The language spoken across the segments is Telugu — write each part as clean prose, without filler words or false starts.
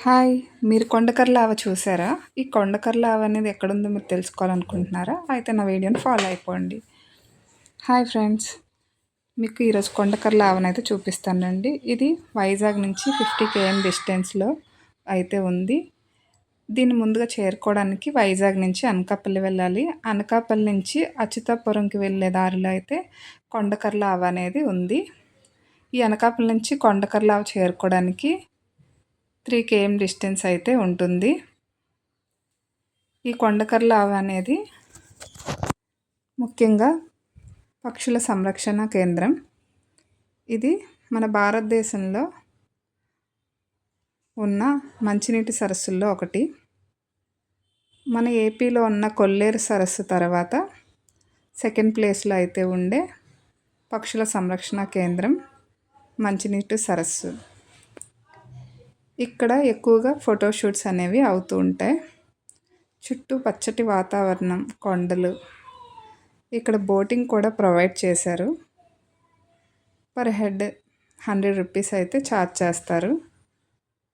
హాయ్! మీరు కొండకర్ల ఆవ చూసారా? ఈ కొండకర్ల ఆవ అనేది ఎక్కడుందో మీరు తెలుసుకోవాలనుకుంటున్నారా? అయితే నా వీడియోని ఫాలో అయిపోండి. Hi friends! మీకు ఈరోజు కొండకర్ల ఆవనైతే చూపిస్తానండి. ఇది వైజాగ్ నుంచి 50 km డిస్టెన్స్‌లో అయితే ఉంది. దీన్ని ముందుగా చేరుకోవడానికి వైజాగ్ నుంచి అనకాపల్లి వెళ్ళాలి. అనకాపల్లి నుంచి అచ్యుతాపురంకి వెళ్ళే దారిలో అయితే కొండకర్ల ఆవ అనేది ఉంది. ఈ అనకాపల్లి నుంచి కొండకర్ల ఆవ చేరుకోవడానికి 3 km డిస్టెన్స్ అయితే ఉంటుంది. ఈ కొండకర్ల ఆవ అనేది ముఖ్యంగా పక్షుల సంరక్షణ కేంద్రం. ఇది మన భారతదేశంలో ఉన్న మంచినీటి సరస్సుల్లో ఒకటి. మన ఏపీలో ఉన్న కొల్లేరు సరస్సు తర్వాత సెకండ్ ప్లేస్లో అయితే ఉండే పక్షుల సంరక్షణ కేంద్రం మంచినీటి సరస్సు. ఇక్కడ ఎక్కువగా ఫోటోషూట్స్ అనేవి అవుతూ ఉంటాయి. చుట్టూ పచ్చటి వాతావరణం, కొండలు. ఇక్కడ బోటింగ్ కూడా ప్రొవైడ్ చేశారు. పర్ హెడ్ 100 రూపీస్ అయితే ఛార్జ్ చేస్తారు.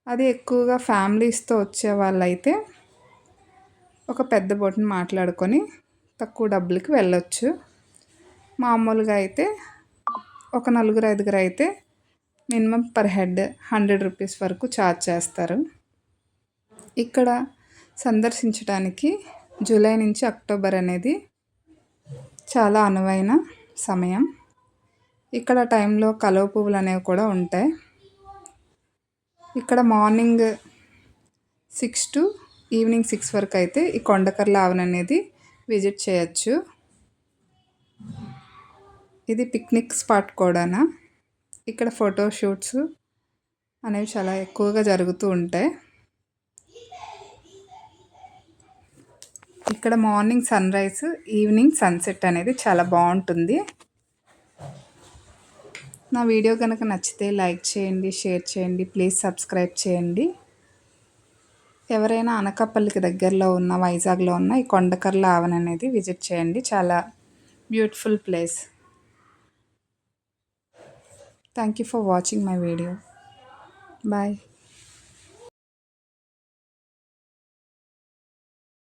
అది ఎక్కువగా ఫ్యామిలీస్తో వచ్చే వాళ్ళైతే ఒక పెద్ద బోట్ని మాట్లాడుకొని తక్కువ డబ్బులకి వెళ్ళొచ్చు. మామూలుగా అయితే ఒక నలుగురు ఐదుగురు అయితే మినిమం పర్ హెడ్ 100 రూపీస్ వరకు ఛార్జ్ చేస్తారు. ఇక్కడ సందర్శించడానికి జూలై నుంచి అక్టోబర్ అనేది చాలా అనువైన సమయం. ఇక్కడ టైంలో కలువ పువ్వులు అనేవి కూడా ఉంటాయి. ఇక్కడ మార్నింగ్ 6 to ఈవినింగ్ 6 వరకు అయితే ఈ కొండకర్ల ఆవన అనేది విజిట్ చేయొచ్చు. ఇది పిక్నిక్ స్పాట్ కూడానా. ఇక్కడ ఫోటోషూట్స్ అనేవి చాలా ఎక్కువగా జరుగుతూ ఉంటాయి. ఇక్కడ మార్నింగ్ సన్రైజ్, ఈవినింగ్ సన్సెట్ అనేది చాలా బాగుంటుంది. నా వీడియో కనుక నచ్చితే లైక్ చేయండి, షేర్ చేయండి, ప్లీజ్ సబ్స్క్రైబ్ చేయండి. ఎవరైనా అనకాపల్లికి దగ్గరలో ఉన్న వైజాగ్లో ఉన్న ఈ కొండకర్ల ఆవన అనేది విజిట్ చేయండి. చాలా beautiful place. Thank you for watching my video. Bye.